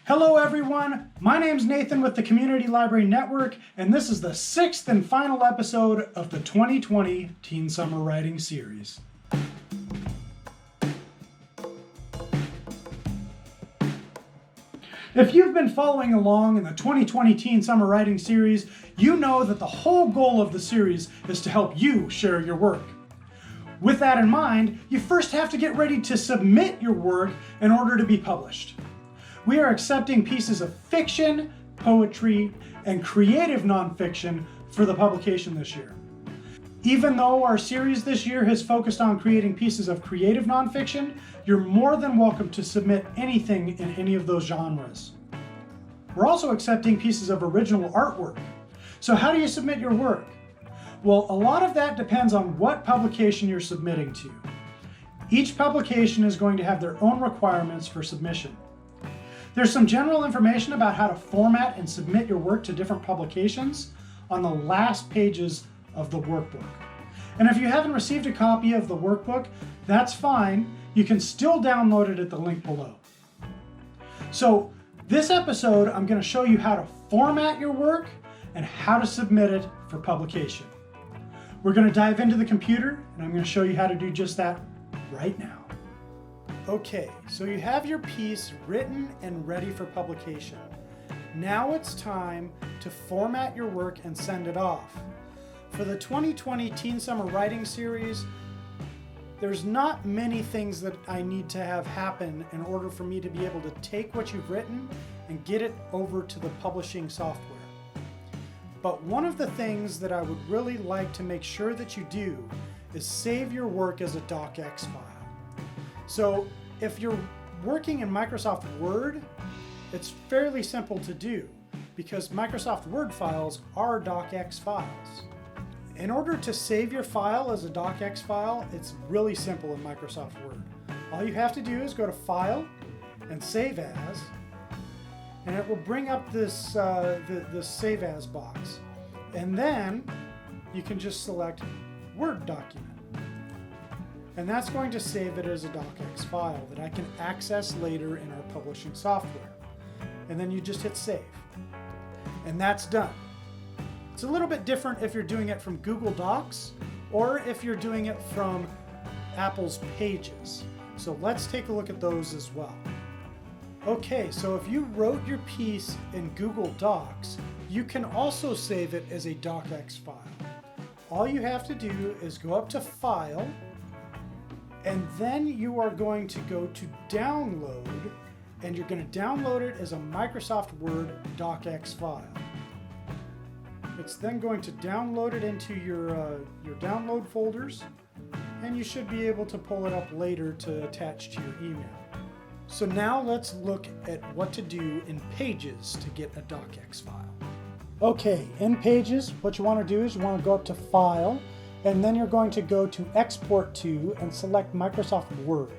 Hello everyone, my name's Nathan with the Community Library Network, and this is the 6th and final episode of the 2020 Teen Summer Writing Series. If you've been following along in the 2020 Teen Summer Writing Series, you know that the whole goal of the series is to help you share your work. With that in mind, you first have to get ready to submit your work in order to be published. We are accepting pieces of fiction, poetry, and creative nonfiction for the publication this year. Even though our series this year has focused on creating pieces of creative nonfiction, you're more than welcome to submit anything in any of those genres. We're also accepting pieces of original artwork. So how do you submit your work? Well, a lot of that depends on what publication you're submitting to. Each publication is going to have their own requirements for submission. There's some general information about how to format and submit your work to different publications on the last pages of the workbook. And if you haven't received a copy of the workbook, that's fine. You can still download it at the link below. So this episode, I'm going to show you how to format your work and how to submit it for publication. We're going to dive into the computer, and I'm going to show you how to do just that right now. Okay, so you have your piece written and ready for publication. Now it's time to format your work and send it off. For the 2020 Teen Summer Writing Series, there's not many things that I need to have happen in order for me to be able to take what you've written and get it over to the publishing software. But one of the things that I would really like to make sure that you do is save your work as a docx file. So if you're working in Microsoft Word, it's fairly simple to do because Microsoft Word files are docx files. In order to save your file as a docx file, it's really simple in Microsoft Word. All you have to do is go to File and Save As, and it will bring up this the Save As box. And then you can just select Word document. And that's going to save it as a docx file that I can access later in our publishing software. And then you just hit save. And that's done. It's a little bit different if you're doing it from Google Docs or if you're doing it from Apple's Pages. So let's take a look at those as well. Okay, so if you wrote your piece in Google Docs, you can also save it as a docx file. All you have to do is go up to File, and then you are going to go to Download, and you're going to download it as a Microsoft Word docx file. It's then going to download it into your download folders, and you should be able to pull it up later to attach to your email. So now let's look at what to do in Pages to get a docx file. Okay, in Pages, what you want to do is you want to go up to File, and then you're going to go to Export To and select Microsoft Word.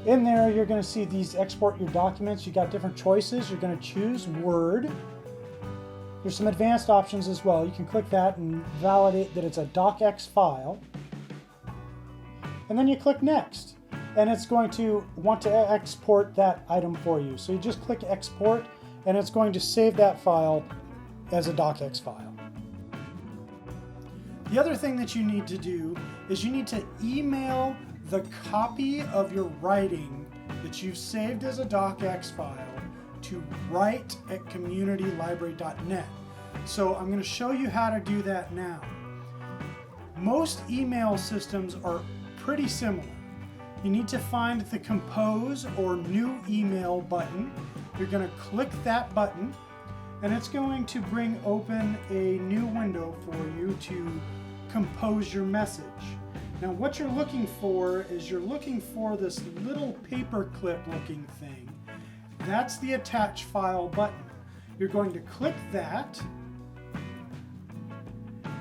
In there, you're going to see these export your documents. You got different choices. You're going to choose Word. There's some advanced options as well. You can click that and validate that it's a docx file. And then you click Next. And it's going to want to export that item for you. So you just click Export, and it's going to save that file as a docx file. The other thing that you need to do is you need to email the copy of your writing that you've saved as a docx file to write@communitylibrary.net. So I'm going to show you how to do that now. Most email systems are pretty similar. You need to find the Compose or New Email button. You're going to click that button, and it's going to bring open a new window for you to compose your message. Now what you're looking for is you're looking for this little paper clip looking thing. That's the Attach File button. You're going to click that,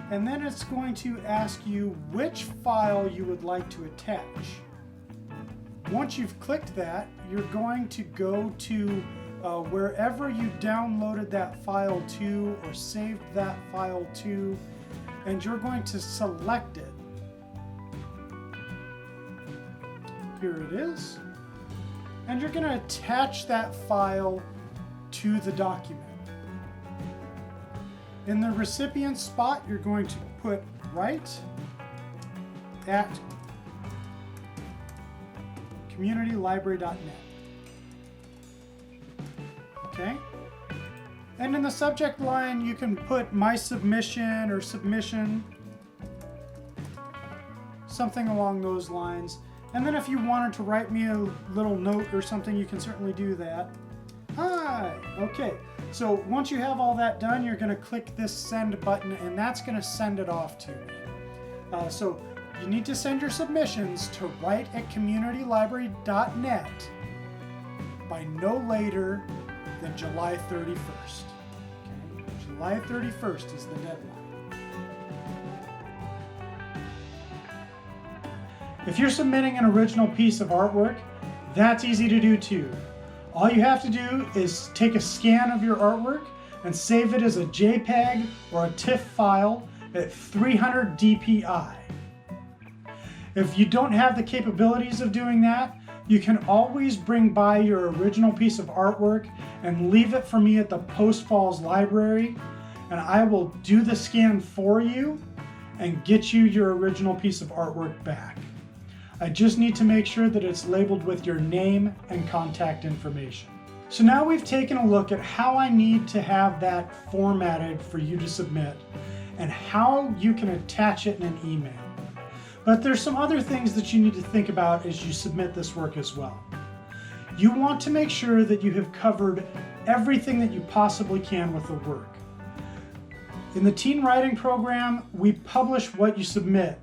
and then it's going to ask you which file you would like to attach. Once you've clicked that, you're going to go to wherever you downloaded that file to or saved that file to, and you're going to select it. Here it is. and you're going to attach that file to the document. In the recipient spot, you're going to put write at communitylibrary.net. Okay? And in the subject line, you can put my submission or submission, something along those lines. And then if you wanted to write me a little note or something, you can certainly do that. Hi! Okay, so once you have all that done, you're going to click this send button, and that's going to send it off to me. So you need to send your submissions to write@communitylibrary.net by no later than July 31st. Okay? July 31st is the deadline. If you're submitting an original piece of artwork, that's easy to do too. All you have to do is take a scan of your artwork and save it as a JPEG or a TIFF file at 300 dpi. If you don't have the capabilities of doing that, you can always bring by your original piece of artwork and leave it for me at the Post Falls Library, and I will do the scan for you and get you your original piece of artwork back. I just need to make sure that it's labeled with your name and contact information. So now we've taken a look at how I need to have that formatted for you to submit and how you can attach it in an email. But there's some other things that you need to think about as you submit this work as well. You want to make sure that you have covered everything that you possibly can with the work. In the teen writing program, we publish what you submit.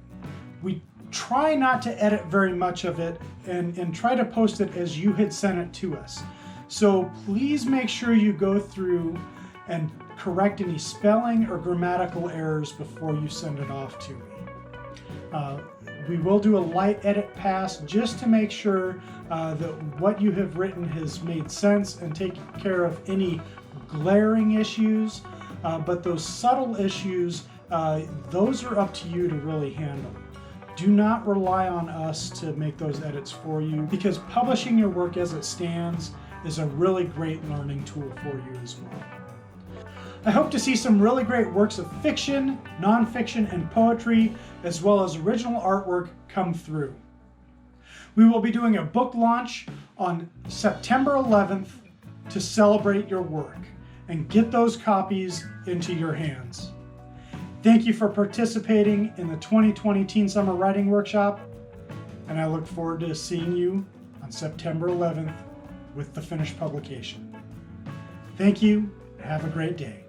We try not to edit very much of it and try to post it as you had sent it to us. So please make sure you go through and correct any spelling or grammatical errors before you send it off to me. We will do a light edit pass just to make sure that what you have written has made sense and taken care of any glaring issues. But those subtle issues, those are up to you to really handle. Do not rely on us to make those edits for you, because publishing your work as it stands is a really great learning tool for you as well. I hope to see some really great works of fiction, nonfiction, and poetry, as well as original artwork come through. We will be doing a book launch on September 11th to celebrate your work and get those copies into your hands. Thank you for participating in the 2020 Teen Summer Writing Workshop, and I look forward to seeing you on September 11th with the finished publication. Thank you, and have a great day.